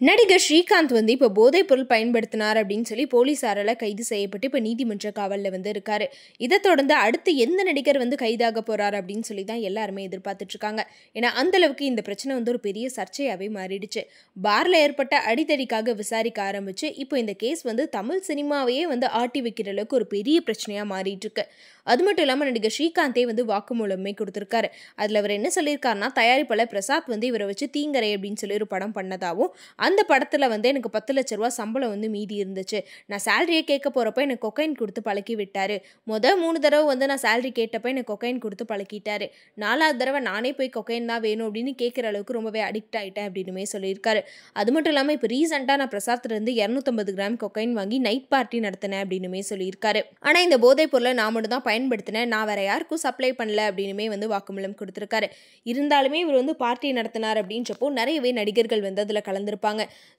நடிகர் ஸ்ரீகாந்த் வந்து இப்போ போதைப் பொருள் பயன்படுத்தினார் அப்படின்னு சொல்லி போலீசாரால் கைது செய்யப்பட்டு இப்போ நீதிமன்ற காவலில் வந்து இருக்காரு. இதை தொடர்ந்து அடுத்து எந்த நடிகர் வந்து கைதாக போறார் அப்படின்னு சொல்லி தான் எல்லாருமே எதிர்பார்த்துட்டு இருக்காங்க. ஏன்னா அந்த அளவுக்கு இந்த பிரச்சனை வந்து ஒரு பெரிய சர்ச்சையாகவே மாறிடுச்சு. பார்ல ஏற்பட்ட அடிதடிக்காக விசாரிக்க ஆரம்பிச்சு இப்போ இந்த கேஸ் வந்து தமிழ் சினிமாவையே வந்து ஆட்டி வைக்கிற அளவுக்கு ஒரு பெரிய பிரச்சனையாக மாறிட்டு இருக்கு. அது மட்டும் இல்லாமல் நடிகர் ஸ்ரீகாந்தே வந்து வாக்குமூலமே கொடுத்துருக்காரு. அதில் அவர் என்ன சொல்லியிருக்காருன்னா, தயாரிப்பாளர் பிரசாத் வந்து இவரை வச்சு தீங்கரை அப்படின்னு சொல்லி ஒரு படம் பண்ணதாகவும், அந்த படத்தில் வந்து எனக்கு 10 லட்ச ரூபா சம்பளம் வந்து மீதி இருந்துச்சு. நான் சேலரியை கேட்க போகிறப்ப எனக்கு கொக்கைன் கொடுத்து பழக்கி விட்டார். 3 தடவை வந்து நான் சேலரி கேட்டப்போ எனக்கு கொக்கைன் கொடுத்து பழக்கிட்டாரு. 4வது தடவை நானே போய் கொக்கைன் தான் வேணும் அப்படின்னு கேட்குற அளவுக்கு ரொம்பவே அடிக்ட் ஆகிட்டேன் அப்படின்னுமே சொல்லியிருக்காரு. அது மட்டும் இல்லாமல் இப்போ ரீசெண்டாக நான் பிரசாத்லேருந்து 250 கிராம் கொக்கைன் வாங்கி நைட் பார்ட்டி நடத்தினேன் அப்படின்னுமே சொல்லியிருக்காரு. ஆனால் இந்த போதைப் பொருளை நான் மட்டும் தான் பயன்படுத்தினேன், நான் வேற யாருக்கும் சப்ளை பண்ணல அப்படின்னுமே வந்து வாக்குமூலம் கொடுத்துருக்காரு. இருந்தாலுமே இவர் வந்து பார்ட்டி நடத்தினார் அப்படின்றப்போ நிறையவே நடிகர்கள் வந்து அதில் கலந்துருப்பாங்க.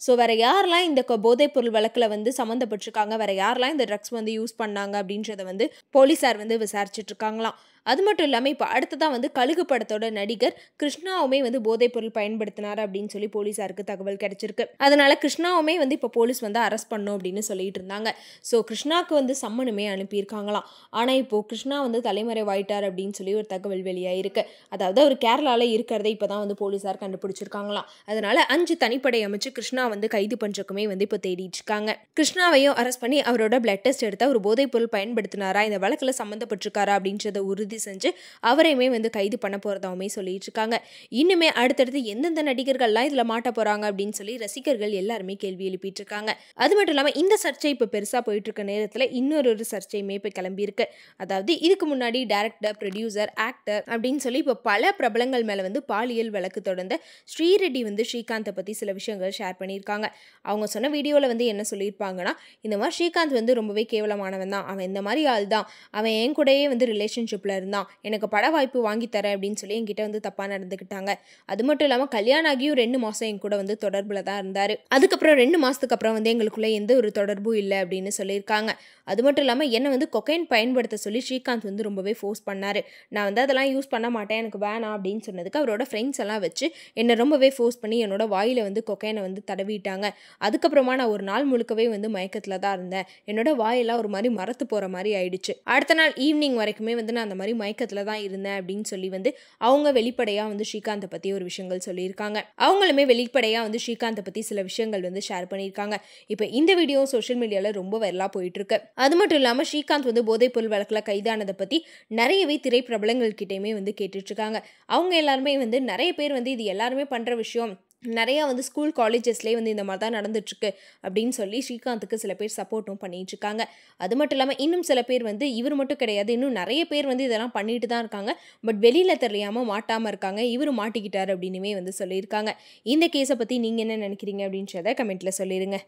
ஸோ வேறு யாரெல்லாம் இந்த போதைப் பொருள் வழக்கில் வந்து சம்மந்தப்பட்டிருக்காங்க, வேறு யாரெல்லாம் இந்த ட்ரக்ஸ் வந்து யூஸ் பண்ணாங்க அப்படின்றத வந்து போலீஸார் வந்து விசாரிச்சுட்டு இருக்காங்களாம். அது மட்டும் இல்லாமல் இப்போ அடுத்ததான் வந்து கழுகு படத்தோட நடிகர் கிருஷ்ணாவுமே வந்து போதைப் பொருள் பயன்படுத்தினார் அப்படின்னு சொல்லி போலீஸாருக்கு தகவல் கிடைச்சிருக்கு. அதனால கிருஷ்ணாவுமே வந்து இப்போ போலீஸ் வந்து அரெஸ்ட் பண்ணும் அப்படின்னு சொல்லிட்டு இருந்தாங்க. ஸோ கிருஷ்ணாவுக்கு வந்து சம்மனுமே அனுப்பியிருக்காங்களாம். ஆனால் இப்போ கிருஷ்ணா வந்து தலைமறைவாயிட்டார் அப்படின்னு சொல்லி ஒரு தகவல் வெளியாயிருக்கு. அதாவது அவர் கேரளாவில் இருக்கிறத இப்போ தான் வந்து போலீஸார் கண்டுபிடிச்சிருக்காங்களாம். அதனால 5 தனிப்படை அமைச்சு கிருஷ்ணா வந்து கைது பண்ணுறக்குமே வந்து இப்போ தேடிட்டு இருக்காங்க. கிருஷ்ணாவையும் அரெஸ்ட் பண்ணி அவரோட பிளட் டெஸ்ட் எடுத்து அவர் போதைப் பொருள் பயன்படுத்தினாரா, இந்த வழக்கில் சம்மந்தப்பட்டிருக்காரா அப்படின்றத உறுதி செஞ்சு அவரையுமே வந்து கைது பண்ண போறதாவுமே சொல்லிட்டு இருக்காங்க. இன்னுமே அடுத்தடுத்து எந்தெந்த நடிகர்கள்லாம் இதுல மாட்ட போறாங்க அப்படின்னு சொல்லி ரசிகர்கள் எல்லாருமே கேள்வி எழுப்பிட்டு இருக்காங்க. அது மட்டும் இல்லாம இந்த சர்ச்சை இப்ப பெருசா போயிட்டு இருக்க நேரத்துல இன்னொரு சர்ச்சையுமே இப்ப கிளம்பி இருக்கு. அதாவது இதுக்கு முன்னாடி டைரக்டர், ப்ரொடியூசர், ஆக்டர் அப்படின்னு சொல்லி இப்ப பல பிரபலங்கள் மேல வந்து பாலியல் வழக்கு தொடர்ந்த ஸ்ரீரெட்டி வந்து ஸ்ரீகாந்தை பத்தி சில விஷயங்கள் ஷேர் பண்ணியிருக்காங்க. அவங்க சொன்ன வீடியோல வந்து என்ன சொல்லியிருப்பாங்கன்னா, இந்த மாதிரி ஸ்ரீகாந்த் வந்து ரொம்பவே கேவலமானவன் தான், அவன் இந்த மாதிரி ஆள் தான், அவன் என் கூடயே வந்து ரிலேஷன்ஷிப்ல இருந்தான், எனக்கு பட வாய்ப்பு வாங்கி தரேன் அப்படின்னு சொல்லி என்கிட்ட வந்து தப்பா நடந்துக்கிட்டாங்க. அது மட்டும் இல்லாமல் கல்யாணம் ஆகியும் 2 மாதம் என் கூட வந்து தொடர்பில் தான் இருந்தார். அதுக்கப்புறம் 2 மாதத்துக்கு அப்புறம் வந்து எங்களுக்குள்ள எந்த ஒரு தொடர்பும் இல்லை அப்படின்னு சொல்லியிருக்காங்க. அது மட்டும் இல்லாமல் என்னை வந்து கொக்கைன் பயன்படுத்த சொல்லி ஸ்ரீகாந்த் வந்து ரொம்பவே ஃபோர்ஸ் பண்ணார். நான் வந்து அதெல்லாம் யூஸ் பண்ண மாட்டேன், எனக்கு வேணாம் அப்படின்னு சொன்னதுக்கு அவரோட ஃப்ரெண்ட்ஸ் எல்லாம் வச்சு என்னை ரொம்பவே ஃபோர்ஸ் பண்ணி என்னோட வாயில் வந்து கொக்கைனை வந்து தடவிட்டாங்க. அதுக்கப்புறமா நான் ஒரு நாள் முழுக்கவே வந்து மயக்கத்தில் தான் இருந்தேன். என்னோட வாயெல்லாம் ஒரு மாதிரி மரத்து போகிற மாதிரி ஆயிடுச்சு. அடுத்த நாள் ஈவினிங் வரைக்குமே வந்து நான் அந்த மாதிரி மயக்கத்தில் தான் இருந்தேன் அப்படின்னு சொல்லி வந்து அவங்க வெளிப்படையாக வந்து ஸ்ரீகாந்தை பற்றி ஒரு விஷயங்கள் சொல்லியிருக்காங்க. அவங்களுமே வெளிப்படையாக வந்து ஸ்ரீகாந்தை பற்றி சில விஷயங்கள் வந்து ஷேர் பண்ணியிருக்காங்க. இப்போ இந்த வீடியோ சோஷியல் மீடியாவில் ரொம்ப வைரலாக போயிட்டு இருக்கு. அது மட்டும் இல்லாமல் ஸ்ரீகாந்த் வந்து போதைப் பொருள் வழக்கில் கைதானதை பற்றி நிறையவே திரைப்பிரபலங்கள் கிட்டேயுமே வந்து கேட்டுட்டு இருக்காங்க. அவங்க எல்லாருமே வந்து நிறைய பேர் வந்து இது எல்லாருமே பண்ணுற விஷயம், நிறையா வந்து ஸ்கூல் காலேஜஸ்லேயே வந்து இந்த மாதிரி தான் நடந்துட்டுருக்கு அப்படின்னு சொல்லி ஸ்ரீகாந்துக்கு சில பேர் சப்போர்ட்டும் பண்ணிட்டு இருக்காங்க. அது மட்டும் இல்லாமல் இன்னும் சில பேர் வந்து இவர் மட்டும் கிடையாது, இன்னும் நிறைய பேர் வந்து இதெல்லாம் பண்ணிட்டு தான் இருக்காங்க, பட் வெளியில் தெரியாமல் மாட்டாமல் இருக்காங்க, இவர் மாட்டிக்கிட்டார் அப்படின்னுமே வந்து சொல்லியிருக்காங்க. இந்த கேஸை பற்றி நீங்கள் என்ன நினைக்கிறீங்க அப்படின்றத கமெண்ட்டில் சொல்லிடுங்க.